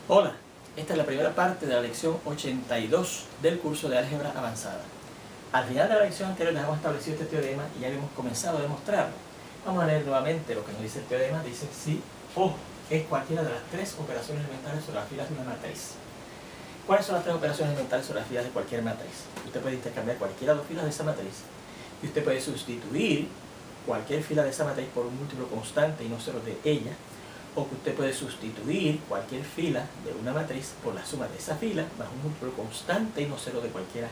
Hola, esta es la primera parte de la lección 82 del curso de álgebra avanzada. Al final de la lección anterior les hemos establecido este teorema y ya habíamos comenzado a demostrarlo. Vamos a leer nuevamente lo que nos dice el teorema. Dice si O es cualquiera de las tres operaciones elementales sobre las filas de una matriz. ¿Cuáles son las tres operaciones elementales sobre las filas de cualquier matriz? Usted puede intercambiar cualquiera de las filas de esa matriz y usted puede sustituir cualquier fila de esa matriz por un múltiplo constante y no cero de ella, o que usted puede sustituir cualquier fila de una matriz por la suma de esa fila más un múltiplo constante y no cero de cualquiera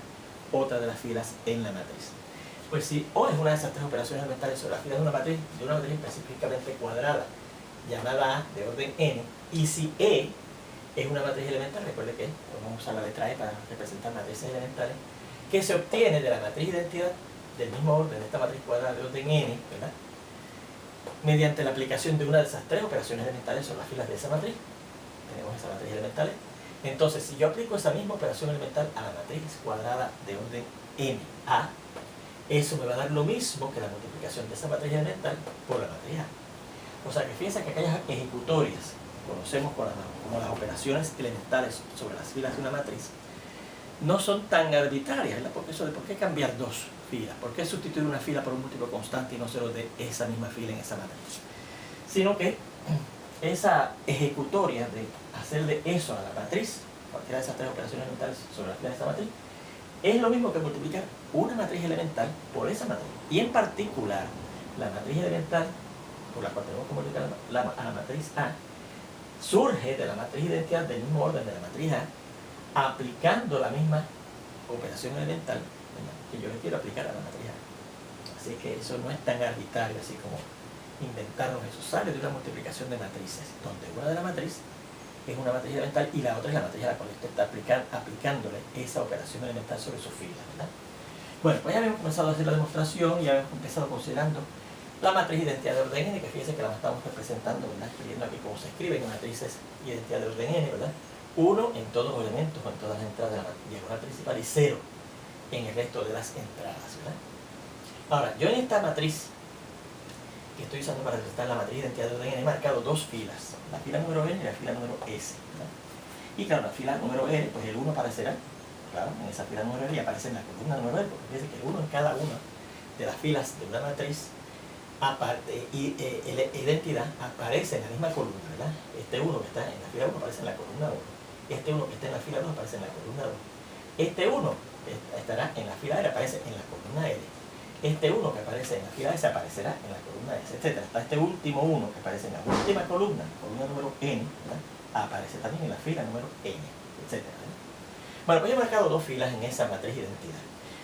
otra de las filas en la matriz. Pues si O es una de esas tres operaciones elementales sobre las filas de una matriz específicamente cuadrada llamada A de orden n, y si E es una matriz elemental, recuerde que vamos a usar la letra E para representar matrices elementales, que se obtiene de la matriz identidad del mismo orden de esta matriz cuadrada de orden n, ¿verdad?, mediante la aplicación de una de esas tres operaciones elementales sobre las filas de esa matriz. Tenemos esa matriz elemental. Entonces, si yo aplico esa misma operación elemental a la matriz cuadrada de orden n, A, eso me va a dar lo mismo que la multiplicación de esa matriz elemental por la matriz A. O sea que fíjense que aquellas ejecutorias conocemos como las operaciones elementales sobre las filas de una matriz no son tan arbitrarias, ¿verdad? Porque eso de por qué cambiar dos filas, por qué sustituir una fila por un múltiplo constante y no cero de esa misma fila en esa matriz, sino que esa ejecutoria de hacerle eso a la matriz, cualquiera de esas tres operaciones elementales sobre las filas de esa matriz, es lo mismo que multiplicar una matriz elemental por esa matriz, y en particular la matriz elemental por la cual tenemos que multiplicar a la matriz A surge de la matriz identidad del mismo orden de la matriz A, aplicando la misma operación elemental, ¿verdad?, que yo le quiero aplicar a la matriz A. Así que eso no es tan arbitrario así como inventarnos eso. Sale de una multiplicación de matrices, donde una de las matrices es una matriz elemental y la otra es la matriz a la cual usted está aplicándole esa operación elemental sobre su fila, ¿verdad? Bueno, pues ya habíamos comenzado a hacer la demostración y ya habíamos empezado considerando la matriz identidad de orden n, que fíjense que la estamos representando, ¿verdad?, escribiendo aquí cómo se escribe en matrices identidad de orden n, ¿verdad? 1 en todos los elementos o en todas las entradas de la diagonal principal y 0 en el resto de las entradas, ¿verdad? Ahora, yo en esta matriz que estoy usando para representar la matriz identidad de orden n he marcado dos filas, la fila número n y la fila número s, ¿verdad? Y claro, la fila número n, pues el 1 aparecerá, claro, en esa fila número n y aparece en la columna número n, porque fíjense que el 1 en cada una de las filas de una matriz identidad aparece en la misma columna, ¿verdad? Este 1 que está en la fila 1 aparece en la columna 1. Este 1 que está en la fila 2 aparece en la columna 2. Este 1 que estará en la fila R aparece en la columna L. Este 1 que aparece en la fila S aparecerá en la columna S, etc. Hasta este último 1 que aparece en la última columna número N, ¿verdad?, aparece también en la fila número N, etc. Bueno, pues yo he marcado dos filas en esa matriz identidad.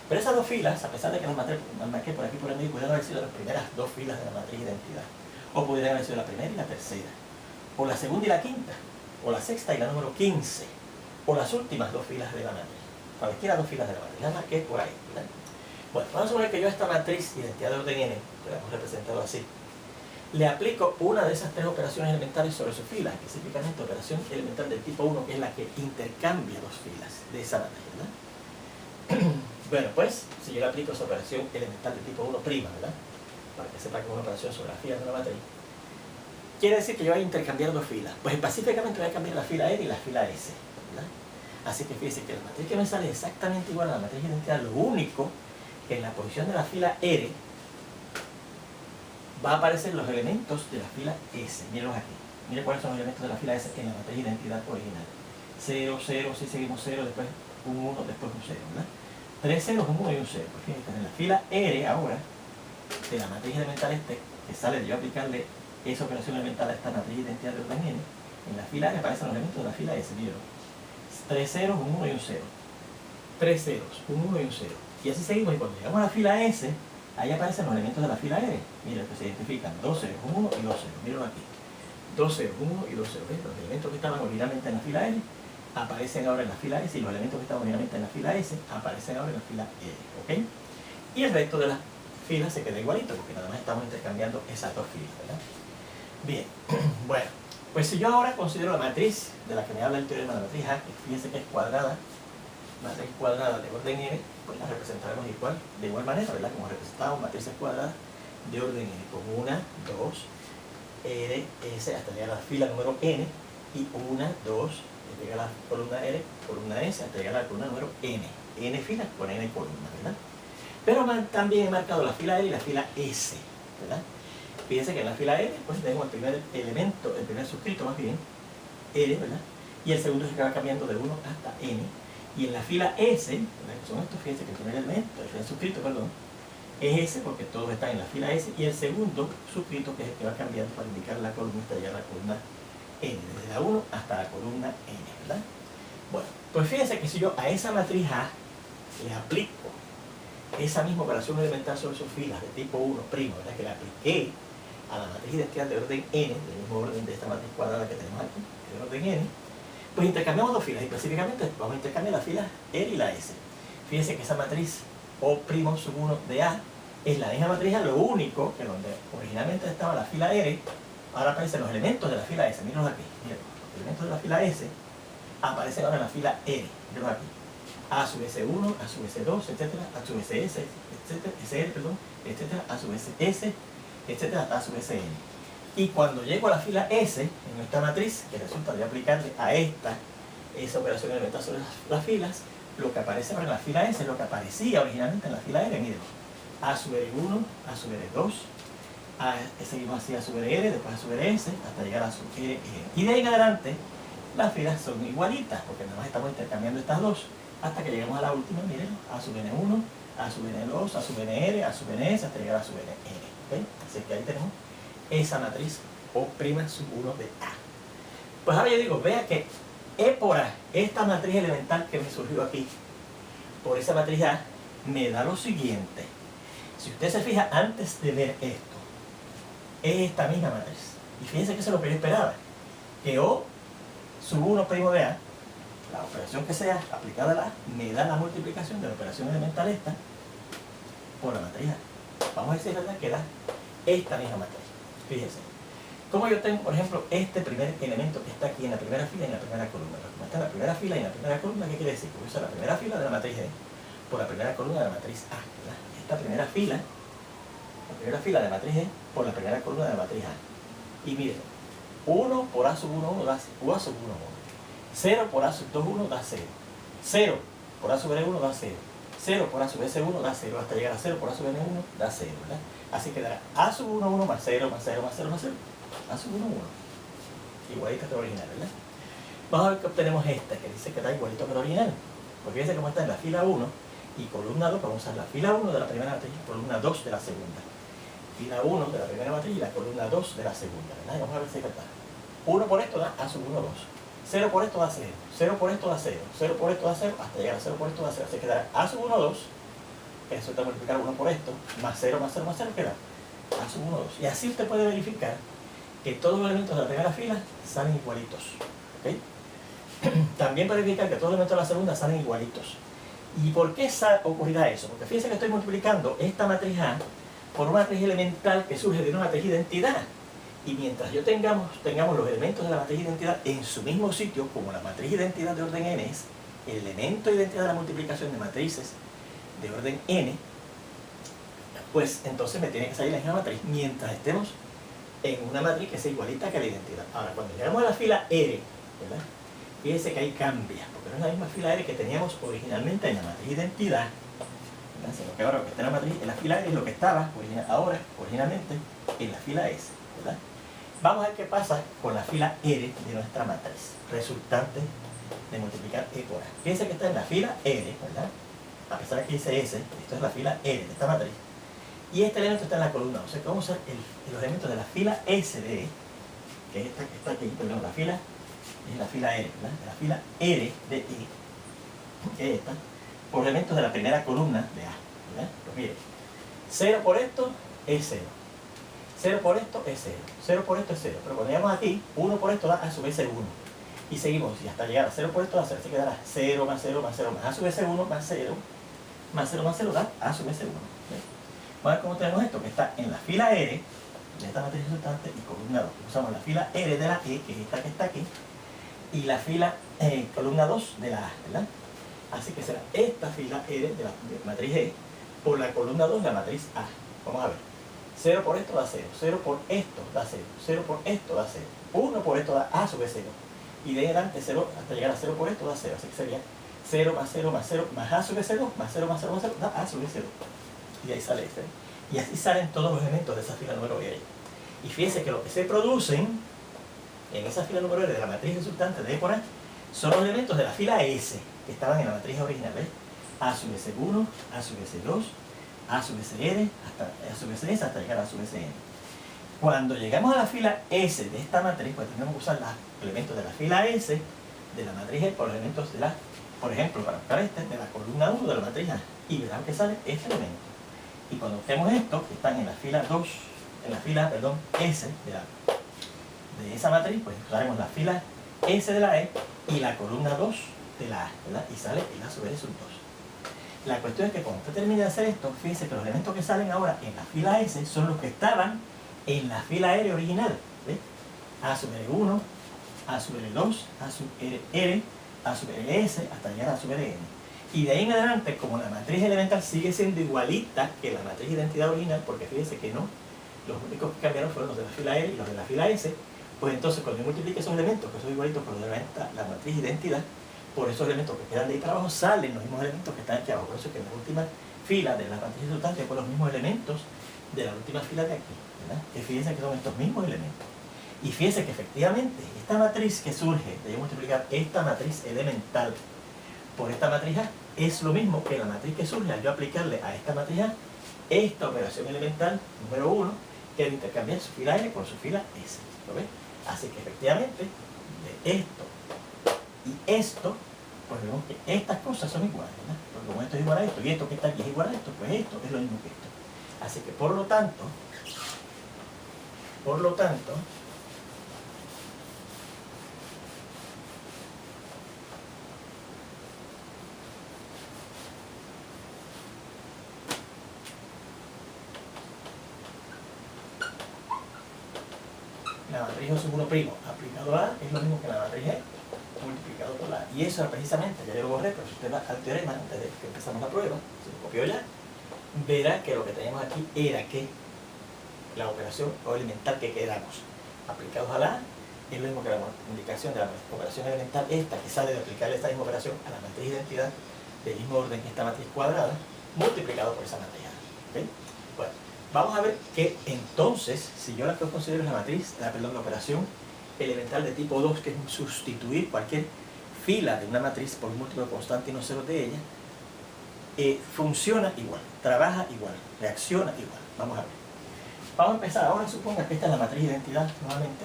Pero esas dos filas, a pesar de que las marqué por aquí por el medio, pudieran haber sido las primeras dos filas de la matriz identidad. O pudieran haber sido la primera y la tercera. O la segunda y la quinta. O la sexta y la número 15, o las últimas dos filas de la matriz. Cualquiera dos filas de la matriz, las marqué por ahí, ¿verdad? Bueno, vamos a suponer que yo a esta matriz identidad de orden n, que la hemos representado así, le aplico una de esas tres operaciones elementales sobre su fila, específicamente operación elemental del tipo 1, que es la que intercambia dos filas de esa matriz, ¿verdad? Bueno, pues, si yo le aplico esa operación elemental del tipo 1', ¿verdad?, para que sepa que es una operación sobre las filas de una matriz, quiere decir que yo voy a intercambiar dos filas. Pues específicamente voy a cambiar la fila N y la fila S, ¿verdad? Así que fíjense que la matriz que me sale es exactamente igual a la matriz identidad, lo único que en la posición de la fila R va a aparecer los elementos de la fila S. Mírenlos aquí. Miren cuáles son los elementos de la fila S en la matriz identidad original. 0, 0, si seguimos 0, después un 1, después un 0, ¿verdad? 3 ceros, un 1 y un 0. Pues fíjense, en la fila R ahora, de la matriz elemental que sale de yo aplicarle esa operación elemental a esta matriz identidad de orden n, en la fila A aparecen los elementos de la fila S, miren. 3 ceros, un 1 y un 0. 3 ceros, un 1 y un 0. Y así seguimos, y cuando llegamos a la fila S, ahí aparecen los elementos de la fila R. Miren, que se identifican 2 ceros, un 1 y 2 ceros. Mírenlo aquí. 2 ceros, un 1 y 2 ceros. ¿Ves? Los elementos que estaban originalmente en la fila L aparecen ahora en la fila S, y los elementos que estaban originalmente en la fila S aparecen ahora en la fila L. ¿Ok? Y el resto de las filas se queda igualito, porque nada más estamos intercambiando esas dos filas, ¿verdad? Bien, bueno, pues si yo ahora considero la matriz de la que me habla el teorema de la matriz A, que fíjense que es cuadrada, matriz cuadrada de orden n, pues la representaremos de igual manera, ¿verdad?, como representamos matrices cuadradas de orden n, con 1, 2, R, S, hasta llegar a la fila número n, y 1, 2, Este llega a la columna R, columna S, hasta llegar a la columna número N. N filas con N columnas, ¿verdad? Pero también he marcado la fila L y la fila S, ¿verdad? Fíjense que en la fila L, pues tenemos el primer elemento, el primer suscrito más bien, L, ¿verdad? Y el segundo es el que va cambiando de 1 hasta N. Y en la fila S, ¿verdad? Que son estos, fíjense que el primer elemento, el primer suscrito, perdón, es S porque todos están en la fila S, y el segundo suscrito que es el que va cambiando para indicar la columna hasta llegar a la columna N, desde la 1 hasta la columna N, ¿verdad? Bueno, pues fíjense que si yo a esa matriz A le aplico esa misma operación elemental sobre sus filas de tipo 1', ¿verdad? Que le apliqué a la matriz identidad de orden N, del mismo orden de esta matriz cuadrada que tenemos aquí, de orden N, pues intercambiamos dos filas, y específicamente vamos a intercambiar las filas R y la S. Fíjense que esa matriz O'1 de A es la misma matriz A, lo único que donde originalmente estaba la fila R, ahora aparecen los elementos de la fila S. Mírenlos aquí, miren, los elementos de la fila S aparecen ahora en la fila R, mírenlos aquí. A sub S1, A sub S2, etcétera, A sub SS, etcétera, SL, perdón, etcétera, A sub SS, etcétera, hasta A sub SN. Y cuando llego a la fila S, en esta matriz, que resulta de aplicarle a esa operación elemental sobre las filas, lo que aparece ahora en la fila S es lo que aparecía originalmente en la fila R, miren. A sub R1, A sub R2, seguimos así A sub R, después A sub RS, hasta llegar a sub R. Y de ahí en adelante, las filas son igualitas, porque nada más estamos intercambiando estas dos, hasta que lleguemos a la última, miren, A sub N1, A sub N2, A sub NR, A sub NS, hasta llegar a sub NR. ¿Okay? Así que ahí tenemos esa matriz O' sub 1 de A. Pues ahora yo digo, vea que E por A, esta matriz elemental que me surgió aquí, por esa matriz A, me da lo siguiente. Si usted se fija antes de ver esto, es esta misma matriz. Y fíjense que eso es lo que yo esperaba. Que O sub 1' de A, la operación que sea aplicada a la A, me da la multiplicación de la operación elemental esta por la matriz A. Vamos a decir, ¿verdad?, que da esta misma matriz. Fíjense. Como yo tengo, por ejemplo, este primer elemento que está aquí en la primera fila y en la primera columna. Como está en la primera fila y en la primera columna, ¿qué quiere decir? Que voy a usar la primera fila de la matriz E por la primera columna de la matriz A, ¿verdad? Esta primera fila, la primera fila de la matriz E por la primera columna de la matriz A. Y miren, 1 por A sub 1, 1 da U A sub 1, 1. 0 por A sub 2, 1 da 0. 0 por A sub N1 da 0. 0 por A sub S1 da 0, hasta llegar a 0 por A sub N1 da 0, ¿verdad? Así que dará A sub 1, 1 más 0, más 0, más 0, más 0. A sub 1, 1. Igualito que el original, ¿verdad? Vamos a ver que obtenemos esta, que dice que da igualito que el original. Porque fíjense cómo está en la fila 1 y columna 2, vamos a usar la fila 1 de la primera matriz y columna 2 de la segunda. Fila 1 de la primera matriz y la columna 2 de la segunda, ¿verdad? Y vamos a ver si es verdad. 1 por esto da A sub 1, 2. 0 por esto da 0. 0 por esto da 0. 0 por esto da 0, hasta llegar a 0 por esto da 0. Así que dará A sub 1, 2. Que resulta multiplicar 1 por esto, más 0, más 0, más 0, queda A sub 1, 2. Y así usted puede verificar que todos los elementos de la primera fila salen igualitos. ¿Okay? También puede verificar que todos los elementos de la segunda salen igualitos. ¿Y por qué ocurrirá eso? Porque fíjense que estoy multiplicando esta matriz A por una matriz elemental que surge de una matriz identidad. Y mientras yo tengamos los elementos de la matriz identidad en su mismo sitio, como la matriz identidad de orden n es el elemento de identidad de la multiplicación de matrices de orden n, pues entonces me tiene que salir la misma matriz mientras estemos en una matriz que sea igualita que la identidad. Ahora, cuando llegamos a la fila R, ¿verdad?, fíjense que ahí cambia, porque no es la misma fila R que teníamos originalmente en la matriz identidad, ¿verdad?, sino que ahora lo que está en la matriz, en la fila R es lo que estaba originalmente en la fila S, ¿verdad? Vamos a ver qué pasa con la fila R de nuestra matriz resultante de multiplicar E por A. Fíjense que está en la fila R, ¿verdad?, a pesar de que dice S, esto es la fila R de esta matriz, y este elemento está en la columna, o sea que vamos a usar los elementos de la fila S de E, que es esta que está aquí, perdón, la fila es la fila R, ¿verdad?, de la fila R de E, que es esta, por elementos de la primera columna de A, ¿verdad? Pues miren, 0 por esto es 0, 0 por esto es 0, 0 por esto es 0, pero cuando llegamos aquí, 1 por esto da A sub S1, y seguimos, y hasta llegar a 0 por esto da 0, así que dará 0 más 0 más 0 más A sub S1 más 0, más 0 más 0 da A sub S1. ¿Ves? Vamos a ver cómo tenemos esto, que está en la fila R de esta matriz resultante y columna 2. Usamos la fila R de la E, que es esta que está aquí, y la fila columna 2 de la A, ¿verdad? Así que será esta fila R de la matriz E por la columna 2 de la matriz A. Vamos a ver. 0 por esto da 0, 0 por esto da 0, 0 por esto da 0, 1 por esto da A sub 0, y de ahí adelante 0 hasta llegar a 0 por esto da 0, así que sería 0 más 0 más 0 más a sub c2 más 0 más 0 más 0 da a sub c2. Y de ahí sale este. Y así salen todos los elementos de esa fila número n. Y fíjense que lo que se producen en esa fila número n de la matriz resultante de E por A son los elementos de la fila S que estaban en la matriz original, ¿ves? A sub S1, A sub S2, A sub Sn, hasta A sub Ss hasta llegar a Sub Sn. Cuando llegamos a la fila S de esta matriz, pues tenemos que usar los elementos de la fila S de la matriz E por los elementos de la, por ejemplo, para buscar este, de la columna 1 de la matriz A. Y verán que sale este elemento. Y cuando busquemos estos, que están en la fila 2, en la fila, perdón, S de esa matriz, pues usaremos la fila S de la E y la columna 2 de la A, ¿verdad? Y sale el A sub N sub 2. La cuestión es que cuando usted termine de hacer esto, fíjense que los elementos que salen ahora en la fila S son los que estaban en la fila R original, ¿ves? A sub R1, A sub R2, A sub R, A sub RS, hasta llegar a sub Rn. Y de ahí en adelante, como la matriz elemental sigue siendo igualita que la matriz identidad original, porque fíjense que no, los únicos que cambiaron fueron los de la fila R y los de la fila S, pues entonces cuando yo multiplique esos elementos, que son igualitos con los de la matriz identidad, por esos elementos que quedan de ahí para abajo salen los mismos elementos que están aquí abajo. Por eso es que en la última fila de la matriz resultante con los mismos elementos de la última fila de aquí, ¿verdad? Que fíjense que son estos mismos elementos. Y fíjense que efectivamente esta matriz que surge de yo multiplicar esta matriz elemental por esta matriz A es lo mismo que la matriz que surge al yo aplicarle a esta matriz A esta operación elemental número 1 que es intercambiar su fila N por su fila S. ¿Lo ves? Así que efectivamente de esto y esto, pues vemos que estas cosas son iguales, ¿verdad? Porque como esto es igual a esto y esto que está aquí es igual a esto, pues esto es lo mismo que esto. Así que por lo tanto, la matriz O sub 1' aplicado a A es lo mismo que la matriz E multiplicado por la A. Y eso precisamente, ya yo lo borré, pero si usted va al teorema antes de que empezamos la prueba, se lo copió ya, verá que lo que teníamos aquí era que la operación elemental que quedamos aplicados a la A es lo mismo que la multiplicación de la operación elemental esta que sale de aplicarle esta misma operación a la matriz identidad del mismo orden que esta matriz cuadrada multiplicado por esa matriz A. ¿Okay? Bueno, vamos a ver que entonces, si yo la que considero es la matriz, la operación elemental de tipo 2, que es sustituir cualquier fila de una matriz por un múltiplo constante y no cero de ella, funciona igual, trabaja igual, reacciona igual. Vamos a ver. Vamos a empezar. Ahora suponga que esta es la matriz identidad nuevamente.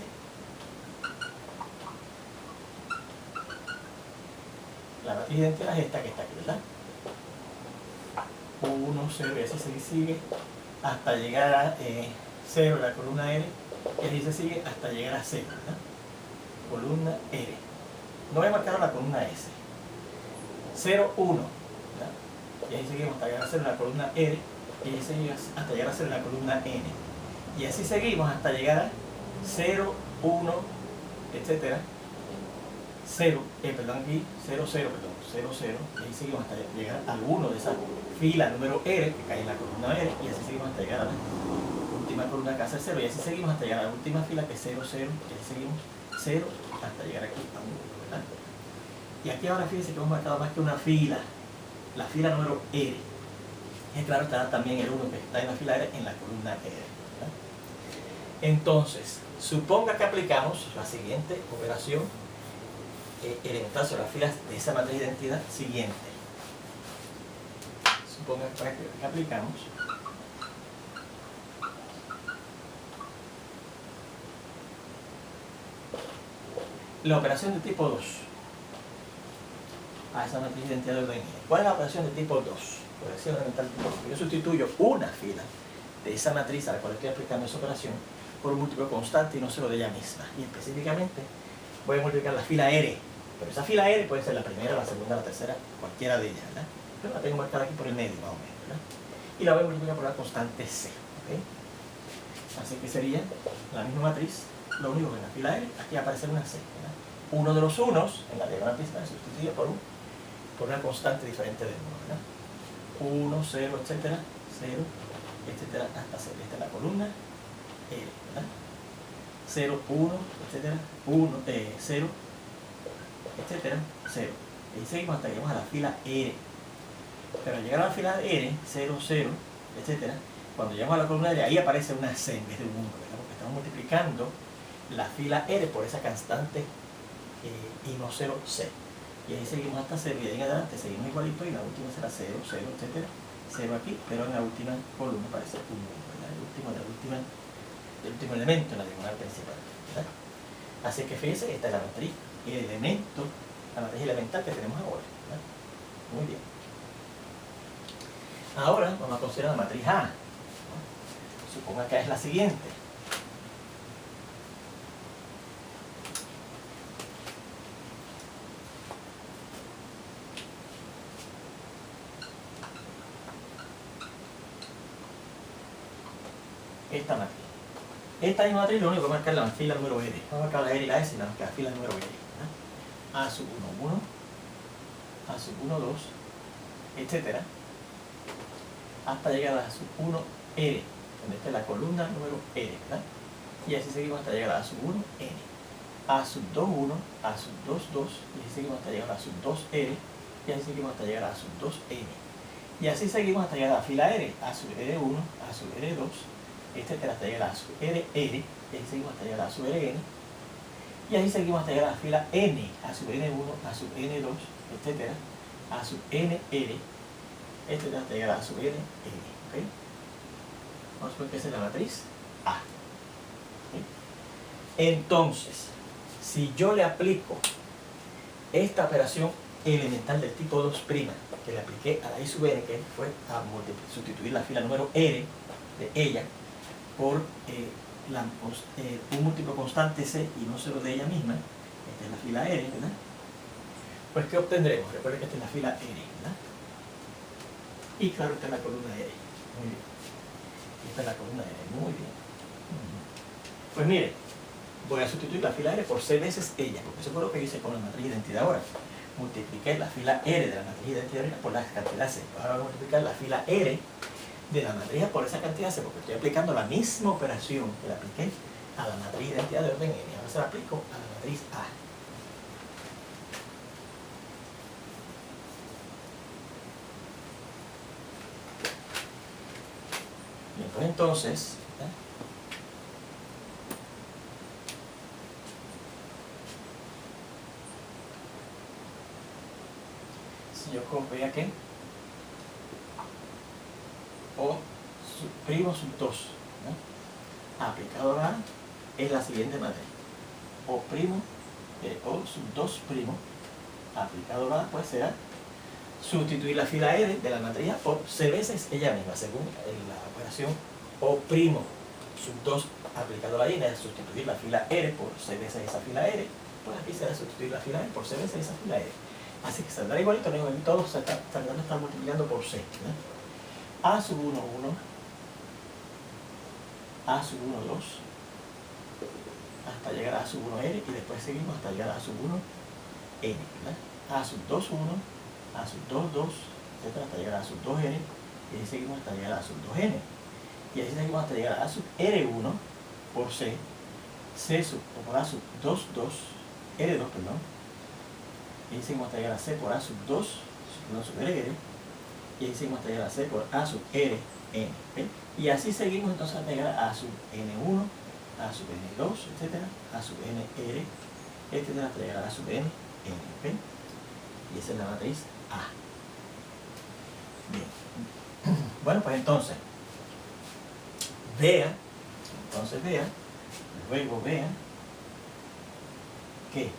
La matriz identidad es esta que está aquí, ¿verdad? 1, 0 y así se sigue hasta llegar a 0 en la columna R y así se sigue hasta llegar a 0, ¿verdad? Columna R. No voy a marcar la columna S. 0, 1, ¿verdad? Y ahí seguimos hasta llegar a 0 en la columna R y ahí seguimos hasta llegar a 0 en la columna N. Y así seguimos hasta llegar a 0, 1, etcétera. 0, perdón, aquí 0, 0, perdón, 0, 0, y ahí seguimos hasta llegar al 1 de esa fila número R que cae en la columna R, y así seguimos hasta llegar a la última columna que hace 0, y así seguimos hasta llegar a la última fila que es 0, 0, y así seguimos 0 hasta llegar aquí a 1, ¿verdad? Y aquí ahora fíjense que hemos marcado más que una fila, la fila número R. Y claro, estará también el 1 que está en la fila R en la columna R, ¿verdad? Entonces, suponga que aplicamos la siguiente operación elemental sobre las filas de esa matriz de identidad siguiente. Suponga que aplicamos la operación de tipo 2 a esa matriz de identidad de orden N. ¿Cuál es la operación de tipo 2? Operación elemental tipo 2. Yo sustituyo una fila de esa matriz a la cual estoy aplicando esa operación por un múltiplo constante y no solo de ella misma. Y específicamente voy a multiplicar la fila R. Pero esa fila R puede ser la primera, la segunda, la tercera, cualquiera de ellas, ¿verdad? Pero la tengo marcada aquí por el medio, más o menos, ¿verdad? Y la voy a multiplicar por la constante C, ¿ok? Así que sería la misma matriz, lo único que en la fila R, aquí aparece una C, ¿verdad? Uno de los unos, en la diagonal principal, se sustituye por una constante diferente del 1, ¿verdad? 1, 0, etcétera, 0, etcétera, hasta 0. Esta es la columna R, ¿verdad? 0, 1, etcétera, 1, 0, etcétera, 0. Y seguimos hasta que llegamos a la fila R. Pero al llegar a la fila R, 0, 0, etcétera, cuando llegamos a la columna R, ahí aparece una C en vez de un 1, ¿verdad? Porque estamos multiplicando la fila R por esa constante I no 0, C. Y ahí seguimos hasta 0 y de ahí en adelante seguimos igualito y la última será 0, 0, etcétera, 0 aquí, pero en la última columna aparece 1, ¿verdad? El último elemento en la diagonal principal, ¿verdad? Así que fíjense, esta es la matriz la matriz elemental que tenemos ahora, ¿verdad? Muy bien. Ahora vamos a considerar la matriz A, ¿no? Suponga que es la siguiente. Esta matriz. Esta misma matriz lo único que marcar es la fila número R. Vamos a marcar la R y la S y la fila número R, ¿verdad? A sub 1, 1, A sub 1, 2, etcétera, hasta llegar a sub 1, R, donde está la columna número R, ¿verdad? Y así seguimos hasta llegar a sub 1, N. A sub 2, 1, A sub 2, 2, y así seguimos hasta llegar a sub 2, R, y así seguimos hasta llegar a sub 2, N. Y así seguimos hasta llegar a la fila R, A sub R1, A sub R2, etcétera, hasta llegar a sub R, y así seguimos hasta llegar a sub Rn, y así seguimos hasta llegar a la fila N, a sub N1, a sub N2, etcétera, a sub NR, etcétera, hasta llegar a sub NN, ¿ok? Vamos a suponer que esa es la matriz A. ¿Okay? Entonces, si yo le aplico esta operación elemental del tipo 2', que le apliqué a la I sub n, que fue a sustituir la fila número R de ella por un múltiplo constante C y no 0 de ella misma, esta es la fila R, ¿verdad? Pues ¿qué obtendremos? Recuerden que esta es la fila R, ¿verdad? Y claro, esta es la columna R. Muy bien. Esta es la columna R, muy bien. Pues mire, voy a sustituir la fila R por C veces ella, porque eso fue lo que hice con la matriz de identidad ahora. Multipliqué la fila R de la matriz de identidad por la cantidad C. Ahora voy a multiplicar la fila R de la matriz por esa cantidad C, porque estoy aplicando la misma operación que le apliqué a la matriz de identidad de orden N. Ahora se la aplico a la matriz A. Bien, pues entonces, ¿verdad? Si yo cojo ya que O primo sub 2, ¿no? Aplicado a A es la siguiente matriz. O primo, O sub 2 primo, aplicado a A, pues será sustituir la fila R de la matriz A por C veces ella misma, según la operación O primo sub 2 aplicado a la I, es sustituir la fila R por C veces esa fila R, pues aquí será sustituir la fila R por C veces esa fila R. Así que saldrá igualito, todos saldrán a estar multiplicando por C, ¿no? A sub 1, 1, A sub 1, 2, hasta llegar a A sub 1N, y después seguimos hasta llegar a A sub 1N, ¿verdad? A sub 2, 1, A sub 2, 2, etcétera, hasta llegar a A sub 2N, y ahí seguimos hasta llegar a A sub 2N. Y así seguimos hasta llegar a A sub R1 por C, o por A sub 2, 2, R2, perdón, y ahí seguimos hasta llegar a C por A sub 2, sub R, y ahí seguimos hasta llegar a C por A sub R, N, ¿okay? Y así seguimos entonces hasta llegar a sub N1, A sub N2, etcétera, A sub NR, etcétera, hasta llegar a sub N, N, ¿ok? Y esa es la matriz A. Bien. Bueno, pues entonces, luego vea que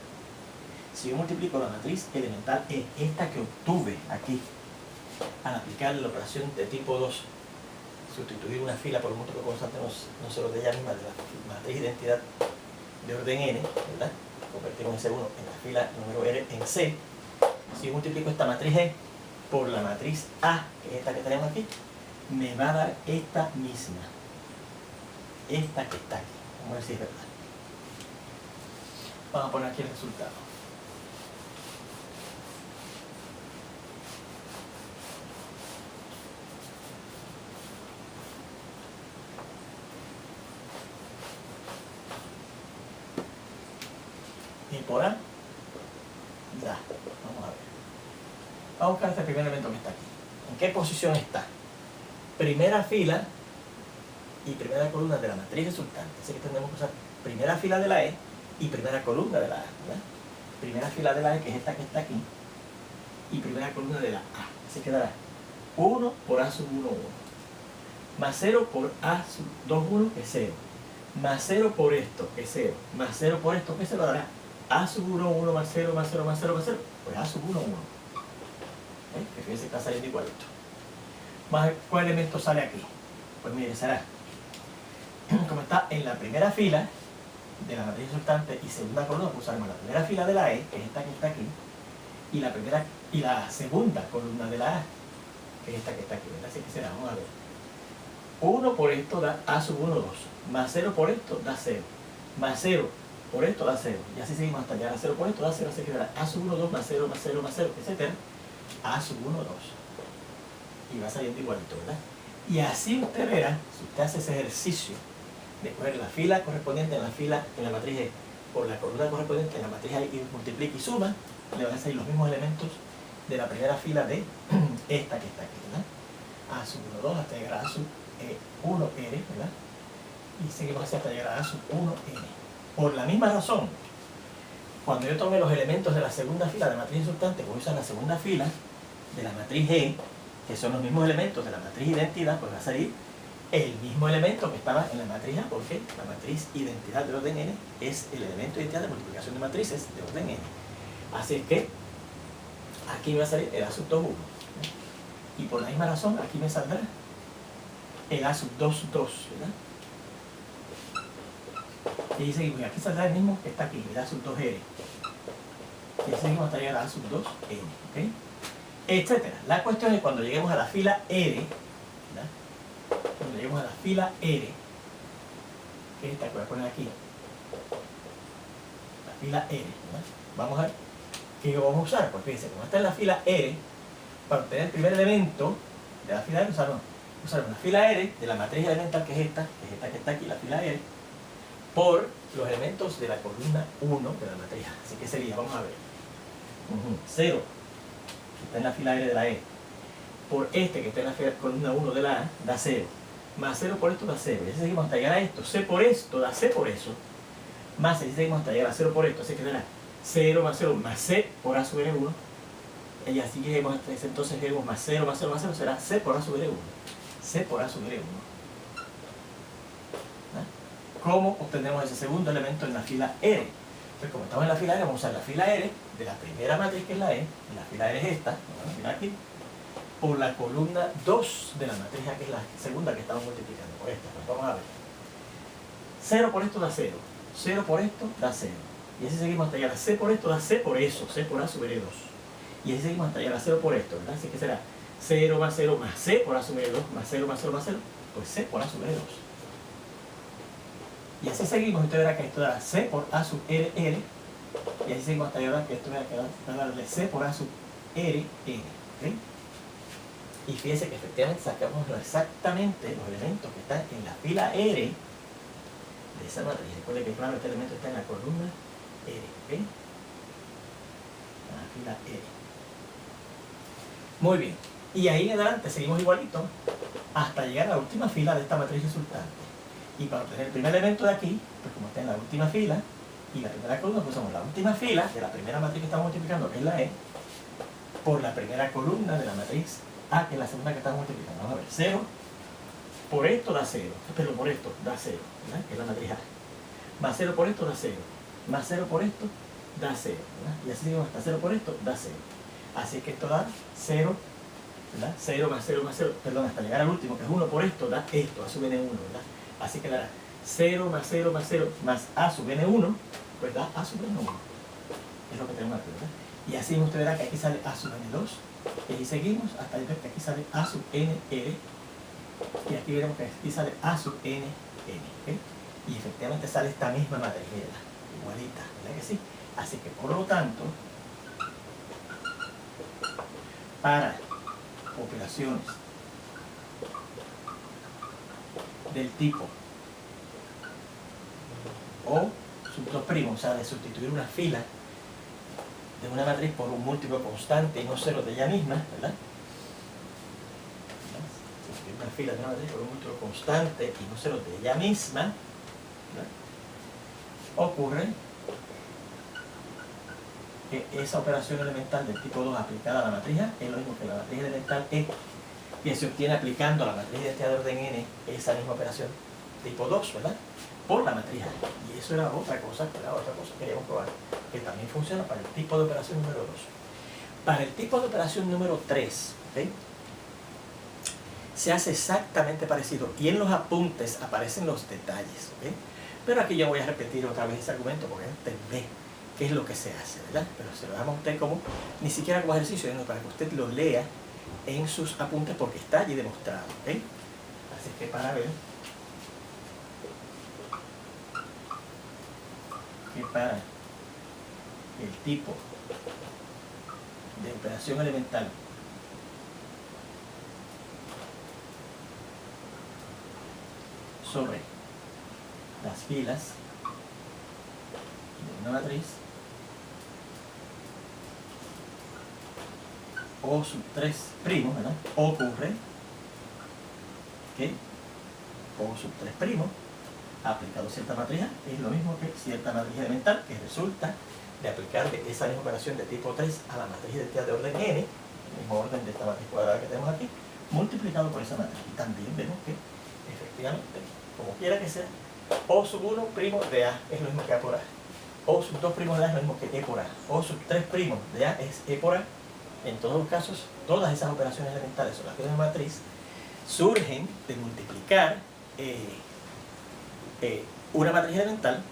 si yo multiplico la matriz elemental E, esta que obtuve aquí, al aplicar la operación de tipo 2, sustituir una fila por un múltiplo constante no solo de ella misma, de la matriz de identidad de orden N, ¿verdad? Convertimos ese 1 en la fila número R en C. Si yo multiplico esta matriz E por la matriz A, que es esta que tenemos aquí, me va a dar esta misma. Esta que está aquí. Vamos a ver si es verdad. Vamos a poner aquí el resultado. E por A da. Vamos a ver. Vamos a buscar este primer elemento que está aquí. ¿En qué posición está? Primera fila y primera columna de la matriz resultante. Así que tendremos que usar primera fila de la E y primera columna de la A, ¿verdad? Primera fila de la E, que es esta que está aquí, y primera columna de la A. Así que dará 1 por A sub 1, 1. Más 0 por A sub 2, 1, que es 0. Más 0 por esto, que es 0. Más 0 por esto, que es 0, dará A sub 1, 1 más 0, más 0, más 0, más 0. Pues A sub 1, 1. Que fíjense que está saliendo igualito. Más, ¿cuál elemento sale aquí? Pues mire, será, como está en la primera fila de la matriz resultante y segunda columna, pues usaremos la primera fila de la E, que es esta que está aquí, y la segunda columna de la A, que es esta que está aquí, ¿verdad? Así que será, vamos a ver. 1 por esto da A sub 1, 2. Más 0 por esto da 0. Más 0 por esto da 0. Y así seguimos hasta llegar a 0 por esto da 0. Así que dará A sub 1, 2 más 0, más 0, más 0, etc. A sub 1, 2. Y va saliendo igualito, ¿verdad? Y así usted verá, si usted hace ese ejercicio de coger la fila correspondiente en la matriz E por la columna correspondiente en la matriz A y multiplica y suma, le van a salir los mismos elementos de la primera fila de esta que está aquí, ¿verdad? A sub 1, 2 hasta llegar a A sub 1N, ¿verdad? Y seguimos así hasta llegar a A sub 1N. Por la misma razón, cuando yo tome los elementos de la segunda fila de la matriz resultante, voy a usar la segunda fila de la matriz E, que son los mismos elementos de la matriz identidad, pues va a salir el mismo elemento que estaba en la matriz A, porque la matriz identidad de orden n es el elemento de identidad de multiplicación de matrices de orden n. Así es que aquí me va a salir el A sub 2, 1. Y por la misma razón, aquí me saldrá el A sub 2, 2, ¿verdad? Y seguimos, y aquí saldrá el mismo que está aquí, el A sub 2R. Y seguimos hasta llegar a A sub 2N, ¿ok? Etcétera. La cuestión es cuando lleguemos a la fila R, ¿verdad? Cuando lleguemos a la fila R, que es esta que voy a poner aquí, la fila R, ¿verdad? Vamos a ver qué vamos a usar. Pues fíjense, como está en la fila R, para obtener el primer elemento de la fila R, usar una fila R de la matriz elemental, que es esta que está aquí, la fila R, por los elementos de la columna 1 de la matriz A. Así que sería, vamos a ver, 0, que está en la fila R de la E, por este que está en la columna 1 de la A, da 0. Más 0 por esto da 0. Y así seguimos hasta llegar a esto. C por esto da C por eso. Más así seguimos hasta llegar a 0 por esto. Así que será 0 más 0 más C por A sub N1. Y así lleguemos hasta ese entonces, lleguemos más 0 más 0 más 0, será C por A sub N1. C por A sub N1. ¿Cómo obtenemos ese segundo elemento en la fila R? Entonces, como estamos en la fila R, vamos a usar la fila R de la primera matriz, que es la E, y la fila R es esta, vamos a mirar aquí, por la columna 2 de la matriz A, que es la segunda que estamos multiplicando por esta. Pues vamos a ver. 0 por esto da 0. 0 por esto da 0. Y así seguimos hasta llegar a C por esto da C por eso, C por A sub N2. Y así seguimos hasta llegar a 0 por esto, ¿verdad? Así que será 0 más 0 más C por A sub N2 más 0 más 0 más 0, pues C por A sub N2. Y así seguimos, usted verá que esto da C por A sub RR, y así seguimos hasta llegar que esto va a darle C por A sub RN, ¿ok? Y fíjense que efectivamente sacamos exactamente los elementos que están en la fila R de esa matriz. Recuerde que claro, este elemento está en la columna R, ¿ok? En la fila R. Muy bien. Y ahí en adelante seguimos igualito hasta llegar a la última fila de esta matriz resultante. Y para obtener el primer elemento de aquí, pues como está en la última fila y la primera columna, pues usamos la última fila de la primera matriz que estamos multiplicando, que es la E, por la primera columna de la matriz A, que es la segunda que estamos multiplicando. Vamos a ver, 0 por esto da 0, pero por esto da 0, ¿verdad? Que es la matriz A. Más 0 por esto da 0, más 0 por esto da 0, ¿verdad? Y así seguimos hasta 0 por esto da 0. Así que esto da 0, ¿verdad? 0 más 0 más 0, perdón, hasta llegar al último, que es 1 por esto, da esto, A sub N1, ¿verdad? Así que dará 0 más 0 más 0 más A sub N1, pues da A sub N1. Es lo que tenemos aquí, ¿verdad? Y así usted verá que aquí sale A sub N2, y ahí seguimos hasta ver que aquí sale A sub NR, y aquí veremos que aquí sale A sub NN, ¿okay? Y efectivamente sale esta misma matriz, igualita, ¿verdad que sí? Así que por lo tanto, para operaciones del tipo O sub 2', o sea, de sustituir una fila de una matriz por un múltiplo constante y no cero de ella misma, ¿verdad? Una fila de una matriz por un múltiplo constante y no cero de ella misma, ¿verdad? Ocurre que esa operación elemental del tipo 2 aplicada a la matriz A es lo mismo que la matriz elemental E, que se obtiene aplicando a la matriz de identidad de orden N esa misma operación tipo 2, ¿verdad? Por la matriz A. Y eso era otra cosa que queríamos probar, que también funciona para el tipo de operación número 2. Para el tipo de operación número 3, ¿okay? Se hace exactamente parecido y en los apuntes aparecen los detalles, ¿okay? Pero aquí yo voy a repetir otra vez ese argumento porque entendé qué es lo que se hace, ¿verdad? Pero se lo damos a usted como, ni siquiera como ejercicio, sino para que usted lo lea en sus apuntes porque está allí demostrado, ¿ok? Así que para ver que para el tipo de operación elemental sobre las filas de una matriz O sub 3 primo, ¿verdad? Ocurre que O sub 3 primo aplicado a cierta matriz A es lo mismo que cierta matriz elemental que resulta de aplicarle esa misma operación de tipo 3 a la matriz de identidad de orden N, el mismo orden de esta matriz cuadrada que tenemos aquí, multiplicado por esa matriz. Y también vemos que efectivamente, como quiera que sea, O sub 1 primo de A es lo mismo que A por A. O sub 2 primo de A es lo mismo que E por A. O sub 3 primo de A es E por A. En todos los casos, todas esas operaciones elementales sobre las que tenemos matriz surgen de multiplicar una matriz elemental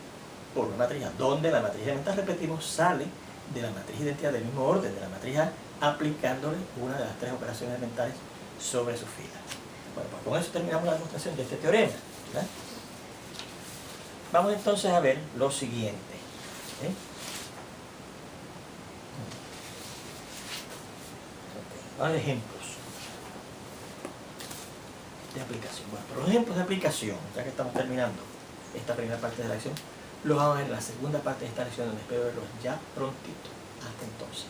por una matriz A, donde la matriz elemental, repetimos, sale de la matriz de identidad del mismo orden de la matriz A, aplicándole una de las tres operaciones elementales sobre su fila. Bueno, pues con eso terminamos la demostración de este teorema, ¿verdad? Vamos entonces a ver lo siguiente, ¿eh? Vamos a ver ejemplos de aplicación. Bueno, pero los ejemplos de aplicación, ya que estamos terminando esta primera parte de la lección, los vamos a ver en la segunda parte de esta lección, donde espero verlos ya prontito. Hasta entonces.